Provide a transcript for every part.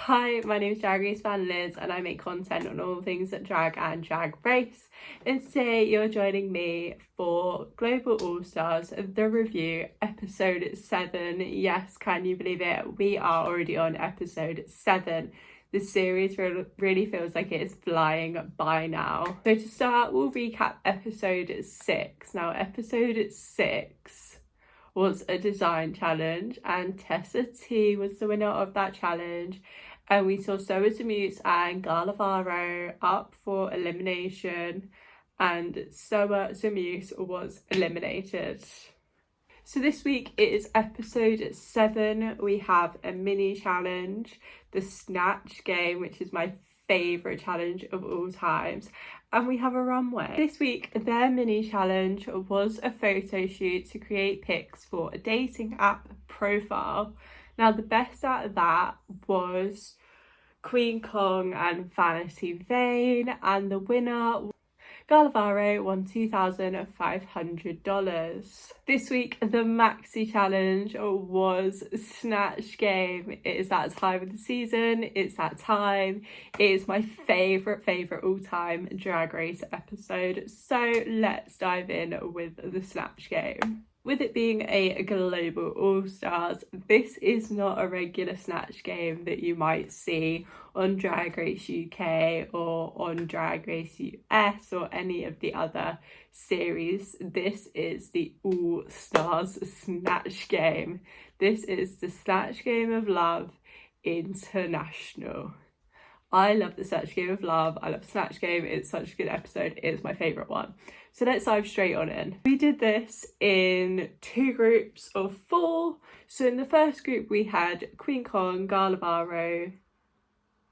Hi, my name is Drag Race fan Liz and I make content on all things drag and drag race, and today you're joining me for Global All Stars The Review episode 7. Yes, can you believe it? We are already on episode 7. The series really feels like it is flying by now. So to start, we'll recap episode 6. Now episode 6 was a design challenge and Tessa T was the winner of that challenge, and we saw Soa Samuse and Garlavaro up for elimination and Soa Samuse was eliminated. So this week it is episode 7. We have a mini challenge, the Snatch Game, which is my favourite challenge of all times, and we have a runway. This week their mini challenge was a photo shoot to create pics for a dating app profile. Now the best at that was Queen Kong and Vanity Vane, and the winner Garlavaro won $2,500. This week, the Maxi Challenge was Snatch Game. It is that time of the season. It's that time. It is my favourite all-time Drag Race episode. So let's dive in with the Snatch Game. With it being a global all-stars, this is not a regular Snatch Game that you might see on Drag Race UK or on Drag Race US or any of the other series. This is the All-Stars Snatch Game. This is the Snatch Game of Love International. I love the Snatch Game of Love. I love Snatch Game. It's such a good episode. It's my favourite one. So let's dive straight on in. We did this in 2 groups of 4. So in the first group we had Queen Kong, Garlavaro,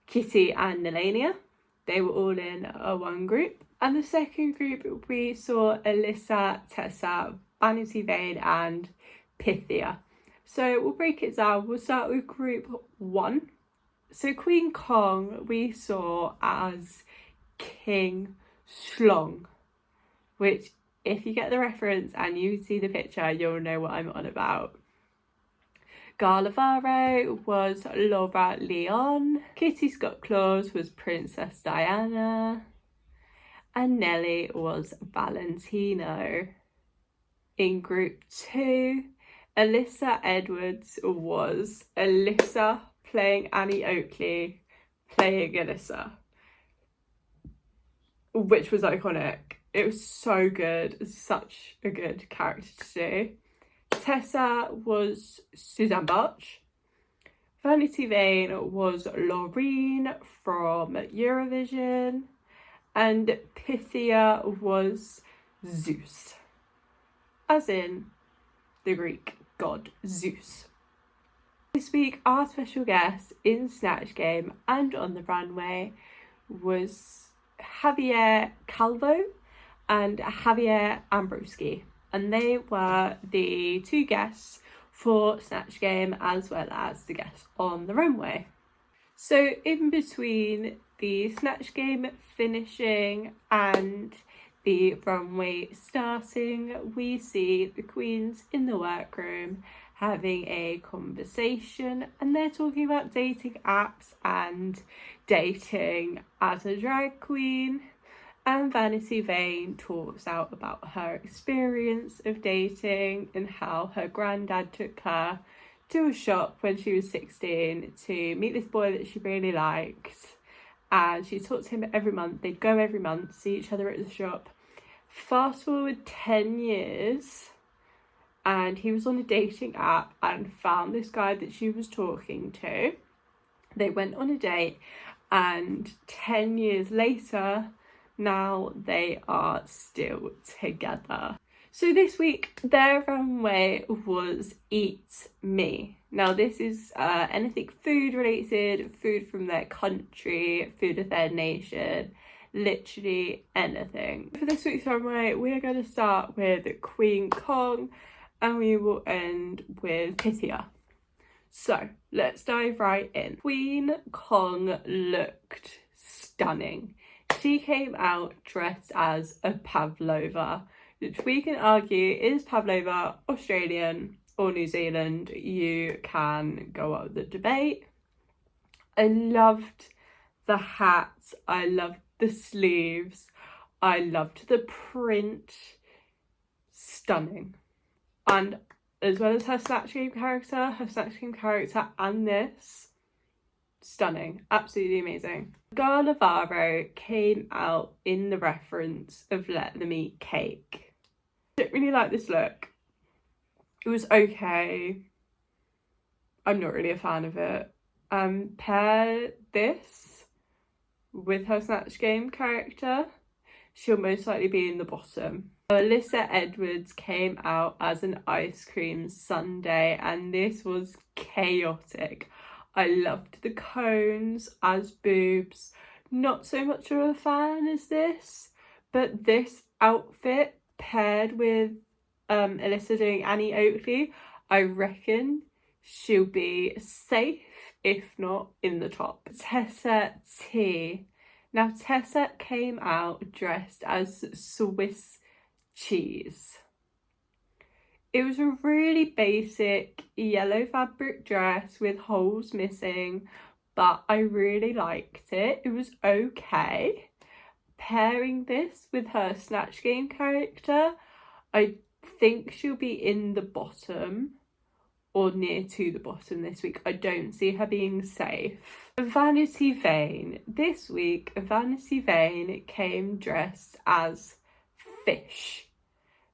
Kitty and Nilania. They were all in a 1 group. And the second group we saw Alyssa, Tessa, Vanity Vane and Pythia. So we'll break it down. We'll start with group 1. So Queen Kong we saw as King Shlong, which if you get the reference and you see the picture, you'll know what I'm on about. Garlavaro was Laura Leon, Kitty Scott Claus was Princess Diana, and Nelly was Valentino. In group 2, Alyssa Edwards was Alyssa playing Annie Oakley, playing Alyssa, which was iconic. It was so good, such a good character to do. Tessa was Suzanne Barch. Vanity Vane was Laureen from Eurovision. And Pythia was Zeus, as in the Greek god Zeus. This week our special guest in Snatch Game and on the runway was Javier Calvo and Javier Ambroski, and they were the 2 guests for Snatch Game as well as the guests on the runway. So in between the Snatch Game finishing and the runway starting, we see the queens in the workroom having a conversation, and they're talking about dating apps and dating as a drag queen. And Vanity Vane talks out about her experience of dating and how her granddad took her to a shop when she was 16 to meet this boy that she really liked, and she talked to him every month. They'd go every month, see each other at the shop. Fast forward 10 years and he was on a dating app and found this guy that she was talking to. They went on a date, and 10 years later now they are still together. So this week their runway was Eat Me. Now this is anything food related, food from their country, food of their nation, literally anything. For this week's runway we are going to start with Queen Kong and we will end with Pythia. So let's dive right in. Queen Kong looked stunning. She came out dressed as a pavlova, which we can argue, is pavlova Australian or New Zealand? You can go up the debate. I loved the hat, I loved the sleeves, I loved the print. Stunning. And as well as her Snatch Game character and this, stunning, absolutely amazing. Gar Navarro came out in the reference of Let Them Eat Cake. I don't really like this look. It was okay. I'm not really a fan of it. Pair this with her Snatch Game character, she'll most likely be in the bottom. Alyssa Edwards came out as an ice cream sundae and this was chaotic. I loved the cones as boobs. Not so much of a fan as this, but this outfit paired with Alyssa doing Annie Oakley, I reckon she'll be safe, if not in the top. Tessa T. Now Tessa came out dressed as Swiss cheese. It was a really basic yellow fabric dress with holes missing, but I really liked it. It was okay. Pairing this with her Snatch Game character, I think she'll be in the bottom or near to the bottom this week. I don't see her being safe. Vanity Vane. This week, Vanity Vane came dressed as fish.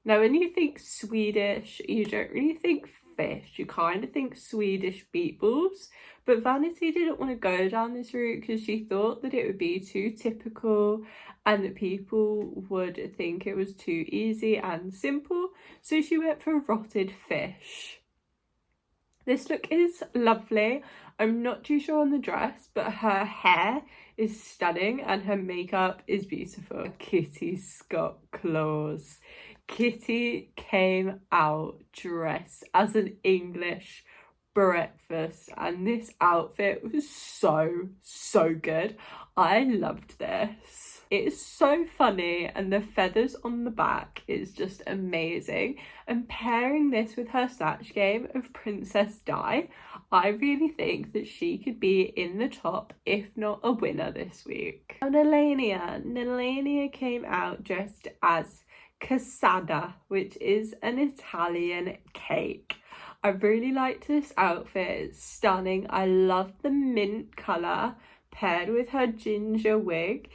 Now, when you think Swedish, you don't really think fish. You kind of think Swedish meatballs. But Vanity didn't want to go down this route because she thought that it would be too typical and that people would think it was too easy and simple. So she went for rotted fish. This look is lovely. I'm not too sure on the dress, but her hair is stunning and her makeup is beautiful. Kitty Scott Claus. Kitty came out dressed as an English breakfast and this outfit was so good. I loved this. It is so funny and the feathers on the back is just amazing, and pairing this with her Snatch Game of Princess Di, I really think that she could be in the top, if not a winner this week. Nelania came out dressed as Casada, which is an Italian cake. I really liked this outfit, it's stunning. I love the mint colour paired with her ginger wig.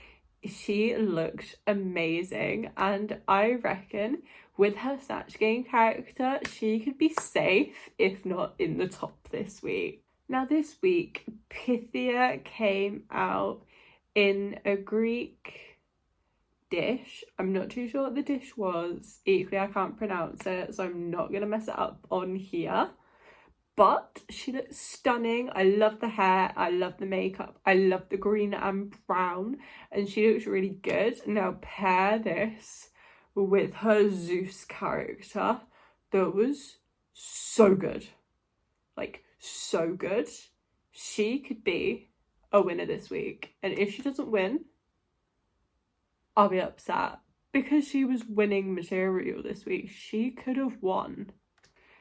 She looks amazing and I reckon with her Snatch Game character she could be safe, if not in the top this week. Now this week Pythia came out in a Greek dish. I'm not too sure what the dish was. Equally I can't pronounce it, so I'm not gonna mess it up on here. But she looks stunning. I love the hair, I love the makeup, I love the green and brown, and she looks really good. Now pair this with her Zeus character. That was so good. Like, so good. She could be a winner this week. And if she doesn't win, I'll be upset. Because she was winning material this week, she could have won.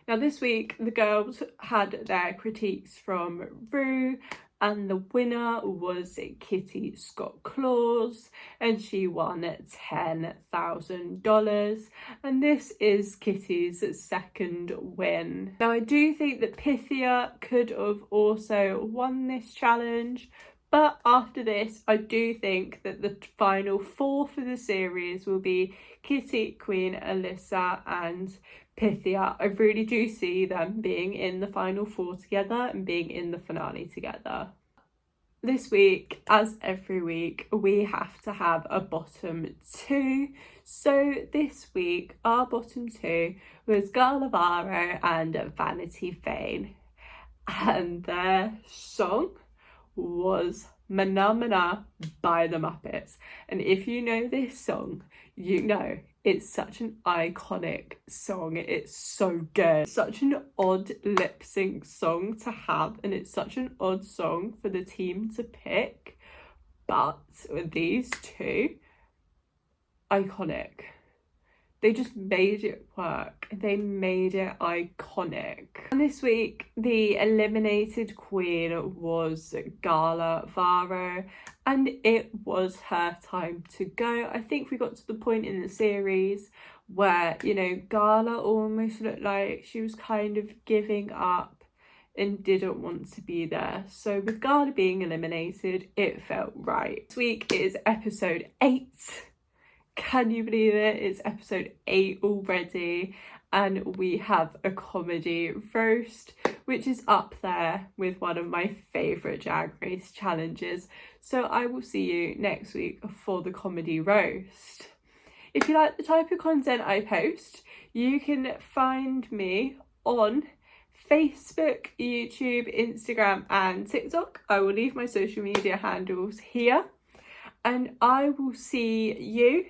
Now this week, the girls had their critiques from Rue and the winner was Kitty Scott Claus and she won $10,000 and this is Kitty's second win. Now I do think that Pythia could have also won this challenge, but after this I do think that the final four for the series will be Kitty, Queen, Alyssa and Pythia. I really do see them being in the final four together and being in the finale together. This week, as every week, we have to have a bottom two. So this week, our bottom two was Gar Navarro and Vanity Vane. And their song was Mana Mana by the Muppets. And if you know this song, you know it's such an iconic song. It's so good. Such an odd lip sync song to have, and it's such an odd song for the team to pick. But with these two, iconic. they just made it work. They made it iconic. And this week, the eliminated queen was Gala Varro, and it was her time to go. I think we got to the point in the series where, you know, Gala almost looked like she was kind of giving up and didn't want to be there. So with Gala being eliminated, it felt right. This week is episode 8. Can you believe it? It's episode 8 already, and we have a comedy roast, which is up there with one of my favourite Drag Race challenges. So I will see you next week for the comedy roast. If you like the type of content I post, you can find me on Facebook, YouTube, Instagram and TikTok. I will leave my social media handles here, and I will see you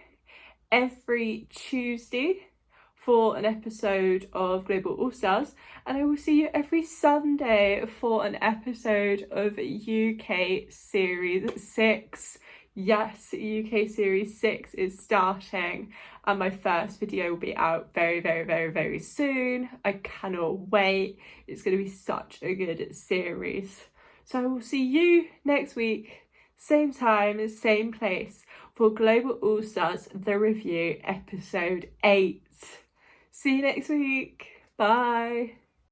every Tuesday for an episode of Global All Stars, and I will see you every Sunday for an episode of UK Series 6. Yes, UK Series 6 is starting, and my first video will be out very soon. I cannot wait. It's going to be such a good series. So I will see you next week, same time, same place, for Global All Stars The Review, episode 8. See you next week. Bye.